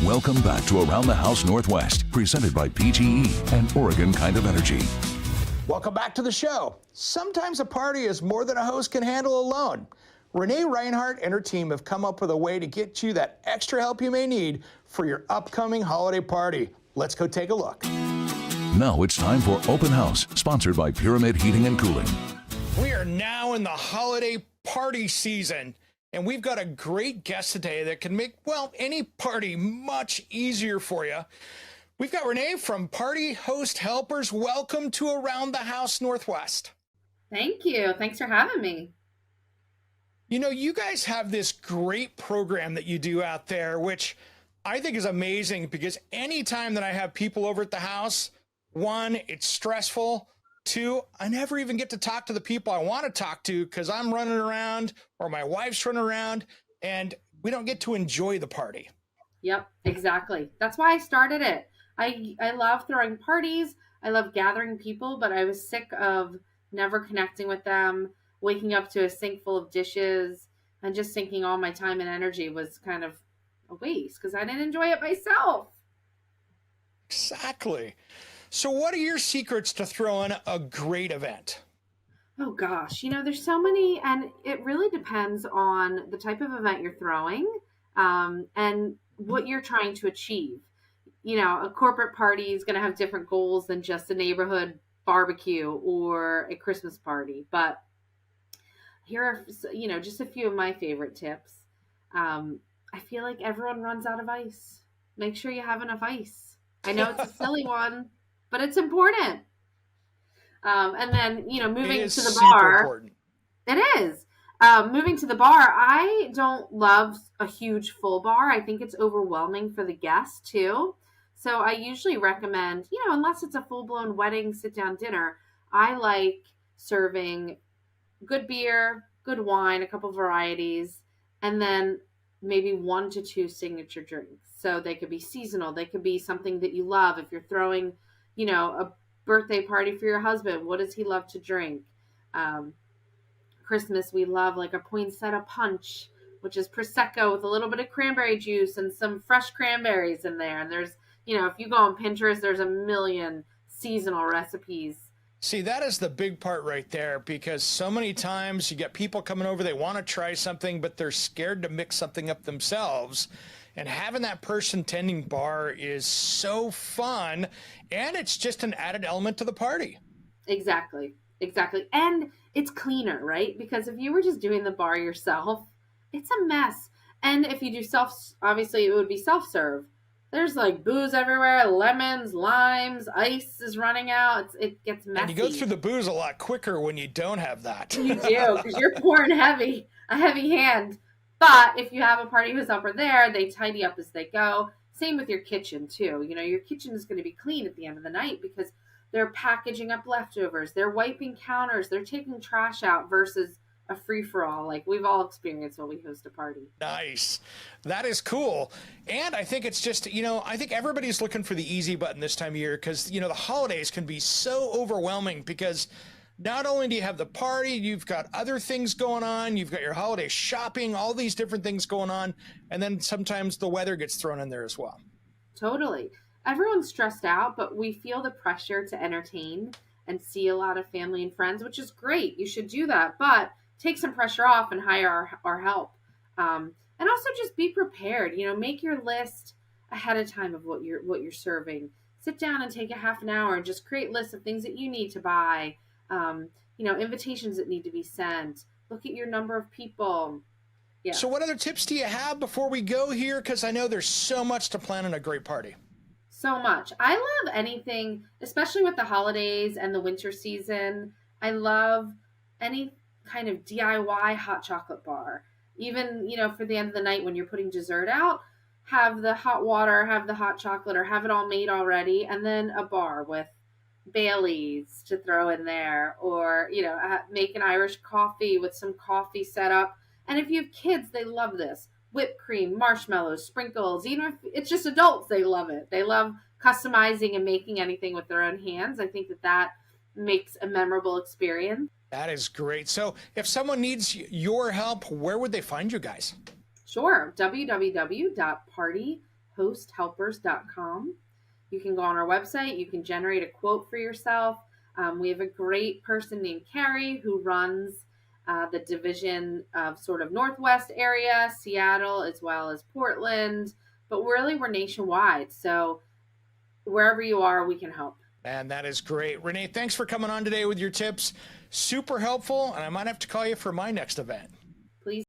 Welcome back to Around the House Northwest, presented by PGE and Oregon Kind of Energy. Welcome back to the show. Sometimes a party is more than a host can handle alone. Renee Rhinehart and her team have come up with a way to get you that extra help you may need for your upcoming holiday party. Let's go take a look. Now it's time for Open House, sponsored by Pyramid Heating and Cooling. We are now in the holiday party season, and we've got a great guest today that can make, well, any party much easier for you. We've got Renee from Party Host Helpers. Welcome to Around the House Northwest. Thank you. Thanks for having me. You know, you guys have this great program that you do out there, which I think is amazing because anytime that I have people over at the house, one, it's stressful. Two, I never even get to talk to the people I want to talk to because I'm running around or my wife's running around and we don't get to enjoy the party. Yep, exactly. That's why I started it. I love throwing parties. I love gathering people, but I was sick of never connecting with them, waking up to a sink full of dishes, and just thinking all my time and energy was kind of a waste because I didn't enjoy it myself. Exactly. So what are your secrets to throwing a great event? Oh gosh, there's so many, and it really depends on the type of event you're throwing, and what you're trying to achieve. A corporate party is going to have different goals than just a neighborhood barbecue or a Christmas party. But here are, just a few of my favorite tips. I feel like everyone runs out of ice. Make sure you have enough ice. I know it's a silly one, but it's important. And then, moving to the bar. Important. It is. Moving to the bar, I don't love a huge full bar. I think it's overwhelming for the guests too. So I usually recommend, unless it's a full-blown wedding sit-down dinner, I like serving good beer, good wine, a couple varieties, and then maybe 1 to 2 signature drinks. So they could be seasonal. They could be something that you love. If you're throwing, a birthday party for your husband, what does he love to drink? Christmas, we love like a poinsettia punch, which is Prosecco with a little bit of cranberry juice and some fresh cranberries in there. And there's, if you go on Pinterest, there's a million seasonal recipes. See, that is the big part right there, because so many times you get people coming over, they want to try something, but they're scared to mix something up themselves. And having that person tending bar is so fun, and it's just an added element to the party. Exactly. And it's cleaner, right? Because if you were just doing the bar yourself, it's a mess. And if you do obviously it would be self-serve. There's like booze everywhere, lemons, limes, ice is running out. It gets messy. And you go through the booze a lot quicker when you don't have that. You do, because you're pouring a heavy hand. But if you have a party who's over there, they tidy up as they go. Same with your kitchen too. Your kitchen is going to be clean at the end of the night because they're packaging up leftovers. They're wiping counters. They're taking trash out versus a free-for-all like we've all experienced when we host a party. Nice. That is cool. And I think it's just, I think everybody's looking for the easy button this time of year because, the holidays can be so overwhelming because not only do you have the party, you've got other things going on, you've got your holiday shopping, all these different things going on, and then sometimes the weather gets thrown in there as well. Totally. Everyone's stressed out, but we feel the pressure to entertain and see a lot of family and friends, which is great. You should do that, but take some pressure off and hire our help. And also just be prepared. Make your list ahead of time of what you're serving. Sit down and take a half an hour and just create lists of things that you need to buy. Invitations that need to be sent. Look at your number of people. Yeah. So what other tips do you have before we go here? Because I know there's so much to plan in a great party. So much. I love anything, especially with the holidays and the winter season. I love any kind of DIY hot chocolate bar. Even, for the end of the night when you're putting dessert out, have the hot water, have the hot chocolate, or have it all made already, and then a bar with Baileys to throw in there, or, make an Irish coffee with some coffee set up. And if you have kids, they love this. Whipped cream, marshmallows, sprinkles. Even if it's just adults, they love it. They love customizing and making anything with their own hands. I think that makes a memorable experience. That is great. So if someone needs your help, where would they find you guys? Sure. www.partyhosthelpers.com. hosthelpers.com. You can go on our website. You can generate a quote for yourself. We have a great person named Carrie who runs the division of sort of Northwest area, Seattle, as well as Portland. But really, we're nationwide. So wherever you are, we can help. And that is great. Renee, thanks for coming on today with your tips. Super helpful. And I might have to call you for my next event.